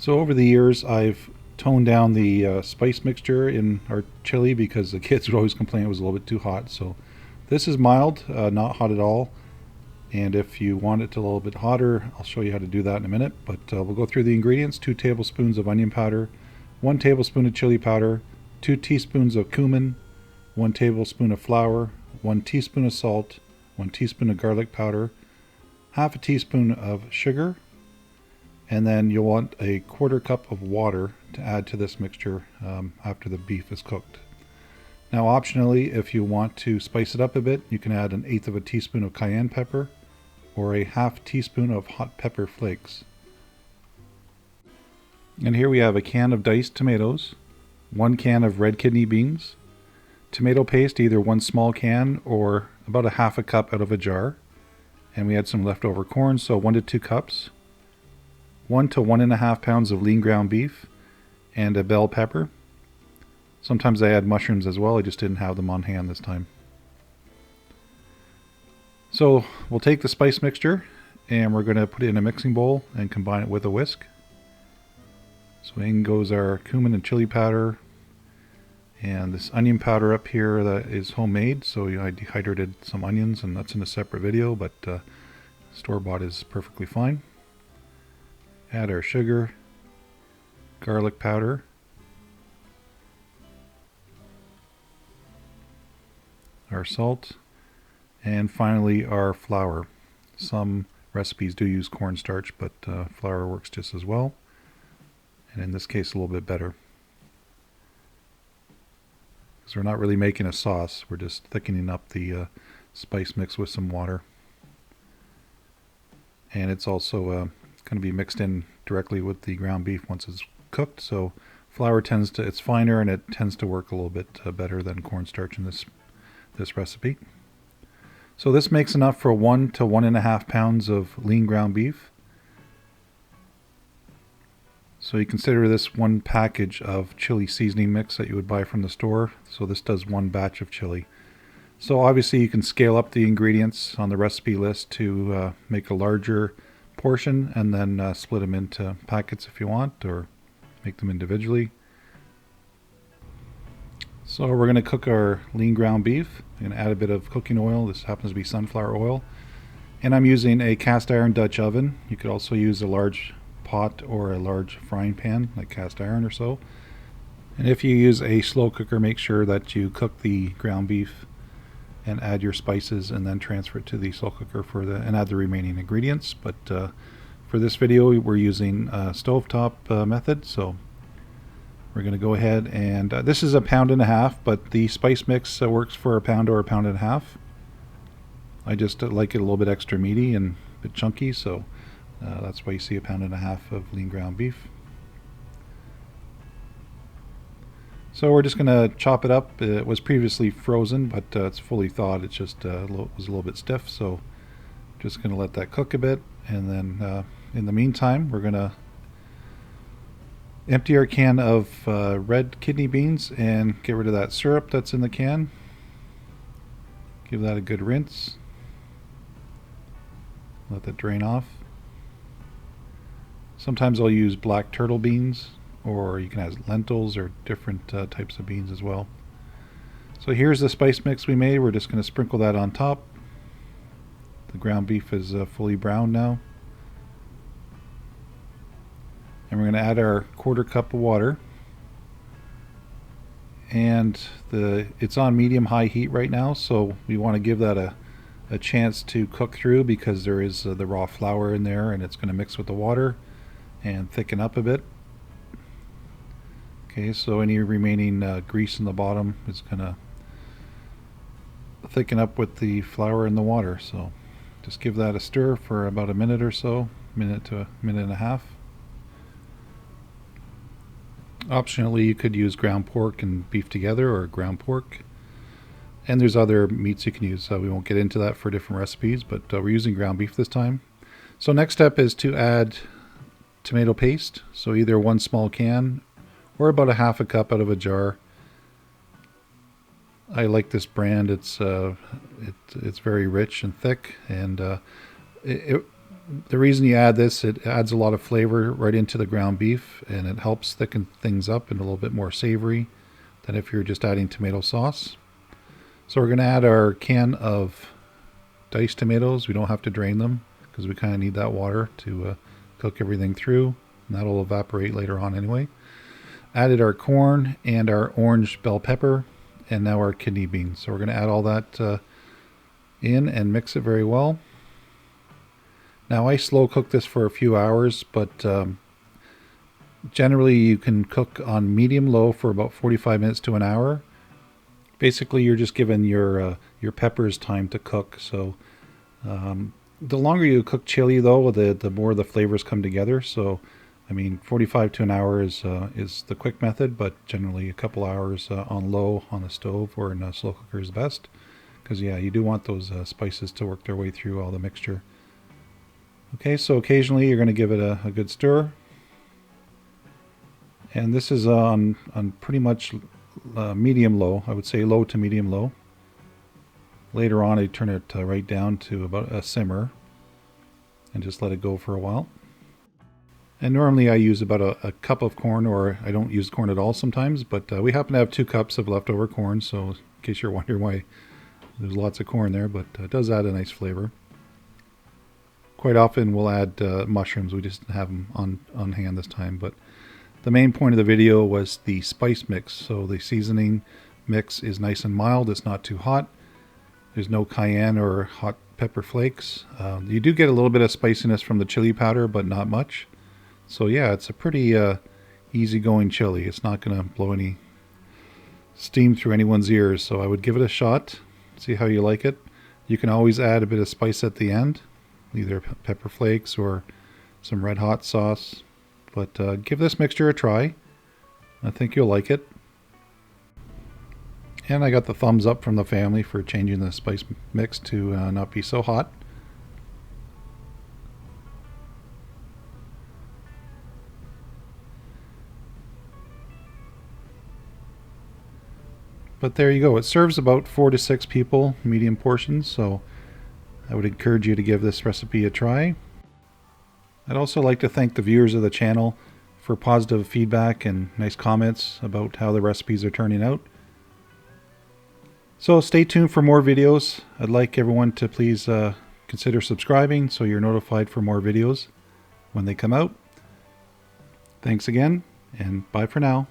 So over the years, I've toned down the spice mixture in our chili because the kids would always complain it was a little bit too hot. So this is mild, not hot at all. And if you want it a little bit hotter, I'll show you how to do that in a minute. But we'll go through the ingredients: 2 tablespoons of onion powder, 1 tablespoon of chili powder, 2 teaspoons of cumin, 1 tablespoon of flour, 1 teaspoon of salt, 1 teaspoon of garlic powder, half a teaspoon of sugar, and then you'll want a 1/4 cup of water to add to this mixture after the beef is cooked. Now optionally, if you want to spice it up a bit, you can add 1/8 of a teaspoon of cayenne pepper or a half teaspoon of hot pepper flakes. And here we have a can of diced tomatoes, 1 can of red kidney beans, tomato paste, either 1 small can or about a half a cup out of a jar, and we had some leftover corn, so 1 to 2 cups, 1 to 1.5 pounds of lean ground beef, and a bell pepper. Sometimes I add mushrooms as well, I just didn't have them on hand this time. So we'll take the spice mixture and we're going to put it in a mixing bowl and combine it with a whisk. So in goes our cumin and chili powder, and this onion powder up here that is homemade, so I dehydrated some onions, and that's in a separate video, but store-bought is perfectly fine. Add our sugar, garlic powder, our salt, and finally our flour. Some recipes do use cornstarch, but flour works just as well, and in this case a little bit better. Because we're not really making a sauce, we're just thickening up the spice mix with some water. And it's also going to be mixed in directly with the ground beef once it's cooked, so flour it's finer and it tends to work a little bit better than cornstarch in this recipe. So this makes enough for 1 to 1.5 pounds of lean ground beef. So you consider this 1 package of chili seasoning mix that you would buy from the store. So this does 1 batch of chili. So obviously you can scale up the ingredients on the recipe list to make a larger portion and then split them into packets if you want, or make them individually. So we're going to cook our lean ground beef. I'm going to add a bit of cooking oil. This happens to be sunflower oil. And I'm using a cast iron Dutch oven. You could also use a large pot or a large frying pan, like cast iron or so. And if you use a slow cooker, make sure that you cook the ground beef and add your spices and then transfer it to the slow cooker and add the remaining ingredients. But for this video we're using a stovetop method, so we're going to go ahead and this is 1.5 pounds, but the spice mix works for 1 pound or 1.5 pounds. I just like it a little bit extra meaty and a bit chunky, so that's why you see 1.5 pounds of lean ground beef. So we're just going to chop it up. It was previously frozen, but it's fully thawed. It's just was a little bit stiff, so just going to let that cook a bit. And then in the meantime, we're going to empty our can of red kidney beans and get rid of that syrup that's in the can. Give that a good rinse. Let that drain off. Sometimes I'll use black turtle beans, or you can add lentils or different types of beans as well. So here's the spice mix we made. We're just going to sprinkle that on top. The ground beef is fully browned now. And we're going to add our 1/4 cup of water. And it's on medium-high heat right now, so we want to give that a chance to cook through, because there is the raw flour in there, and it's going to mix with the water and thicken up a bit. Okay, so any remaining grease in the bottom is going to thicken up with the flour and the water. So just give that a stir for about a minute or so, minute to a minute and a half. Optionally, you could use ground pork and beef together, or ground pork. And there's other meats you can use. We won't get into that for different recipes, but we're using ground beef this time. So next step is to add tomato paste. So either 1 small can or about 1/2 cup out of a jar. I like this brand. It's very rich and thick, and The reason you add this, it adds a lot of flavor right into the ground beef, and it helps thicken things up and a little bit more savory than if you're just adding tomato sauce. So we're going to add our can of diced tomatoes. We don't have to drain them because we kind of need that water to cook everything through, and that'll evaporate later on anyway. Added our corn and our orange bell pepper, and now our kidney beans. So we're going to add all that in and mix it very well. Now I slow cook this for a few hours, but generally you can cook on medium-low for about 45 minutes to an hour. Basically you're just giving your peppers time to cook. So the longer you cook chili though, the more the flavors come together. So I mean 45 to an hour is the quick method, but generally a couple hours on low on the stove or in a slow cooker is best. Because yeah, you do want those spices to work their way through all the mixture. Okay, so occasionally you're going to give it a good stir. And this is on pretty much medium-low. I would say low to medium-low. Later on I turn it right down to about a simmer and just let it go for a while. And normally I use about a cup of corn, or I don't use corn at all sometimes, but we happen to have 2 cups of leftover corn, so in case you're wondering why there's lots of corn there, but it does add a nice flavor. Quite often we'll add mushrooms. We just have them on hand this time. But the main point of the video was the spice mix. So the seasoning mix is nice and mild. It's not too hot. There's no cayenne or hot pepper flakes. You do get a little bit of spiciness from the chili powder, but not much. So yeah, it's a pretty easygoing chili. It's not going to blow any steam through anyone's ears. So I would give it a shot. See how you like it. You can always add a bit of spice at the end, either pepper flakes or some red hot sauce. But give this mixture a try. I think you'll like it. And I got the thumbs up from the family for changing the spice mix to not be so hot. But there you go. It serves about 4 to 6 people, medium portions, so I would encourage you to give this recipe a try. I'd also like to thank the viewers of the channel for positive feedback and nice comments about how the recipes are turning out. So stay tuned for more videos. I'd like everyone to please consider subscribing so you're notified for more videos when they come out. Thanks again, and bye for now.